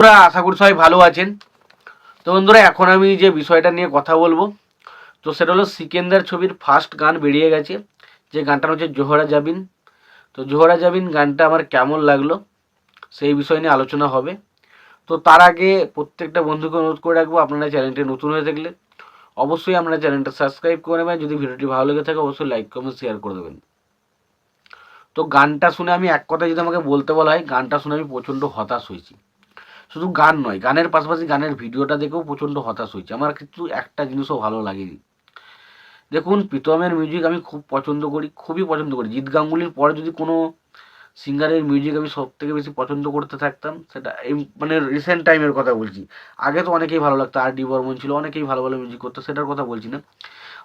বন্ধুরা, আশা করি সবাই ভালো আছেন। তো বন্ধুরা, এখন আমি যে বিষয়টা নিয়ে কথা বলবো, তো সেটা হলো সিকেন্দার ছবির ফার্স্ট গান বেরিয়ে গেছে, যে গানটা হচ্ছে জোহরা জাবিন। তো জোহরা জাবিন গানটা আমার কেমন লাগলো সেই বিষয় নিয়ে আলোচনা হবে। তো তার আগে প্রত্যেকটা বন্ধুকে অনুরোধ করে রাখবো, আপনারা চ্যানেলটি নতুন হয়ে থাকলে অবশ্যই আপনারা চ্যানেলটা সাবস্ক্রাইব করে নেবেন। যদি ভিডিওটি ভালো লেগে থাকে অবশ্যই লাইক কমেন্ট শেয়ার করে দেবেন। তো গানটা শুনে আমি এক কথায় যদি আমাকে বলতে বলা হয়, গানটা শুনে আমি প্রচণ্ড হতাশ হয়েছি। শুধু গান নয়, গানের পাশাপাশি গানের ভিডিওটা দেখেও প্রচণ্ড হতাশ হয়েছে। আমার কিন্তু একটা জিনিসও ভালো লাগেনি। দেখুন, প্রীতমের মিউজিক আমি খুব পছন্দ করি, খুবই পছন্দ করি। জিৎ গাঙ্গুলির পরে যদি কোনো সিঙ্গারের মিউজিক আমি সব থেকে বেশি পছন্দ করতে থাকতাম, সেটা এই মানে রিসেন্ট টাইমের কথা বলছি। আগে তো অনেকেই ভালো লাগতো, আর ডি বর্মন ছিল, অনেকেই ভালো ভালো মিউজিক করতো, সেটার কথা বলছি না।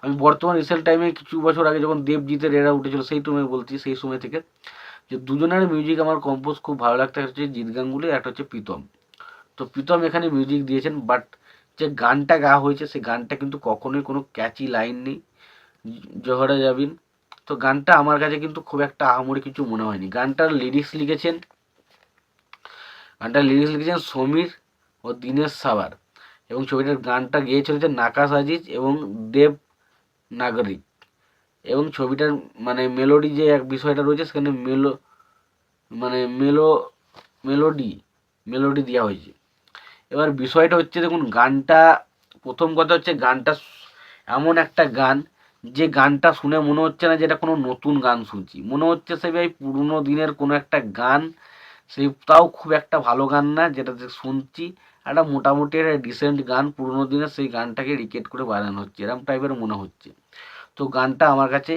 আমি বর্তমান রিসেন্ট টাইমে কিছু বছর আগে যখন দেবজিতের এরা উঠেছিল সেই সময় বলছি, সেই সময় থেকে যে দুজনের মিউজিক আমার কম্পোজ খুব ভালো লাগতো, হচ্ছে জিৎ গাঙ্গুলি, একটা হচ্ছে প্রীতম। তো প্রীতম এখানে মিউজিক দিয়েছেন, বাট যে গানটা গাওয়া হয়েছে সেই গানটা কিন্তু কখনোই কোনো ক্যাচি লাইন নেই। জোহরা জাবিন, তো গানটা আমার কাছে কিন্তু খুব একটা আহামরি কিছু মনে হয়নি। গানটার লিরিক্স লিখেছেন সমীর ও দীনেশ সাবার, এবং ছবিটার গানটা গেয়ে চলেছে নাকাশ আজিজ এবং দেব নাগরিক। এবং ছবিটার মানে মেলোডি যে এক বিষয়টা রয়েছে, সেখানে মানে মেলোডি মেলোডি দেওয়া হয়েছে। এবার বিষয়টা হচ্ছে, দেখুন গানটা, প্রথম কথা হচ্ছে গানটা এমন একটা গান, যে গানটা শুনে মনে হচ্ছে না যে এটা কোনো নতুন গান শুনছি, মনে হচ্ছে সে ভাই পুরনো দিনের কোনো একটা গান। সেই তাও খুব একটা ভালো গান না যেটা শুনছি, একটা মোটামুটি একটা ডিসেন্ট গান, পুরনো দিনের সেই গানটাকে রিকেট করে বানানো হচ্ছে, এরকম টাইপের মনে হচ্ছে। তো গানটা আমার কাছে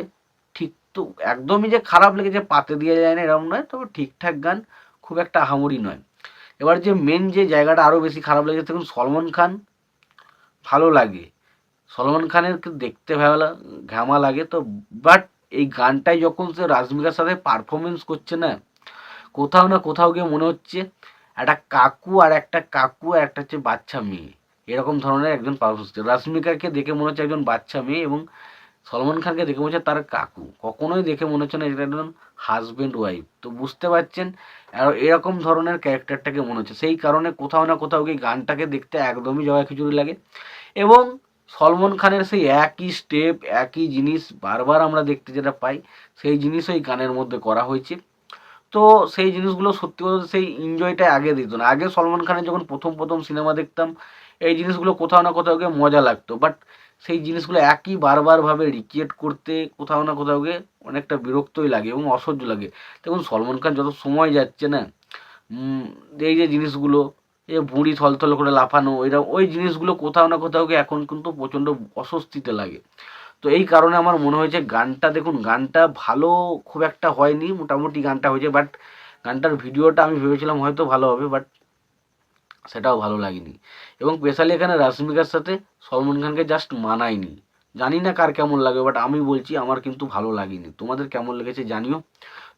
ঠিক তো একদমই যে খারাপ লেগেছে, পাতে দিয়ে যায় না এরকম নয়, তবে ঠিকঠাক গান, খুব একটা আহামরি নয়। এবার যে মেন যে জায়গাটা আরও বেশি খারাপ লেগেছে, দেখুন সলমন খান ভালো লাগে, সলমন খানের দেখতে ভালো ঘামা লাগে তো, বাট এই গানটাই যখন সে রাশমিকার সাথে পারফরমেন্স করছে না, কোথাও না কোথাও গিয়ে মনে হচ্ছে একটা কাকু আর একটা হচ্ছে বাচ্চা মেয়ে, এরকম ধরনের একজন পারফরমেন্স। রাশমিকাকে দেখে মনে হচ্ছে একজন বাচ্চা মেয়ে, এবং সলমন খানকে দেখে মনে হচ্ছে তার কাকু, কখনোই দেখে মনে হচ্ছে না এটা একজন হাজব্যান্ড ওয়াইফ। তো বুঝতে পারছেন, এরকম ধরনের ক্যারেক্টারটাকে মনে হচ্ছে, সেই কারণে কোথাও না কোথাও গিয়ে গানটাকে দেখতে একদমই জয়া খিচুড়ি লাগে। এবং সলমন খানের সেই একই স্টেপ, একই জিনিস বারবার আমরা দেখতে যেটা পাই, সেই জিনিস ওই গানের মধ্যে করা হয়েছে। তো সেই জিনিসগুলো সত্যি কথা সেই এনজয়টা আগে দিত না। আগে সলমন খানের যখন প্রথম প্রথম সিনেমা দেখতাম, এই জিনিসগুলো কোথাও না কোথাও গিয়ে মজা লাগতো, বাট সেই জিনিসগুলো একই বারবারভাবে রিক্রিয়েট করতে কোথাও না কোথাও গিয়ে অনেকটা বিরক্তই লাগে এবং অসহ্য লাগে। দেখুন সলমন খান যত সময় যাচ্ছে না, এই যে জিনিসগুলো, এই ভুঁড়ি থলথল করে লাফানো, ওই জিনিসগুলো কোথাও না কোথাও গিয়ে এখন কিন্তু প্রচণ্ড অস্বস্তিতে লাগে। তো এই কারণে আমার মনে হয়েছে গানটা, দেখুন গানটা ভালো খুব একটা হয়নি, মোটামুটি গানটা হয়েছে, বাট গানটার ভিডিওটা আমি ভেবেছিলাম হয়তো ভালো হবে, বাট সেটাও ভালো লাগেনি। এবং স্পেশালি এখানে রাশমিকার সাথে সলমন খানকে জাস্ট মানায়নি। জানি না কার কেমন লাগে, বাট আমি বলছি আমার কিন্তু ভালো লাগেনি। তোমাদের কেমন লেগেছে জানিও।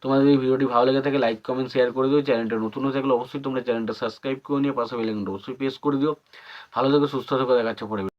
তোমাদের এই ভিডিওটি ভালো লেগে থাকে লাইক কমেন্ট শেয়ার করে দিও। চ্যানেলটা নতুন হয়ে থাকলে অবশ্যই তোমরা চ্যানেলটা সাবস্ক্রাইব করে নিয়ে পাশে বেল আইকনটা অবশ্যই প্রেস করে দিও। ভালো থেকো, সুস্থ থেকো, দেখাচ্ছে পরে।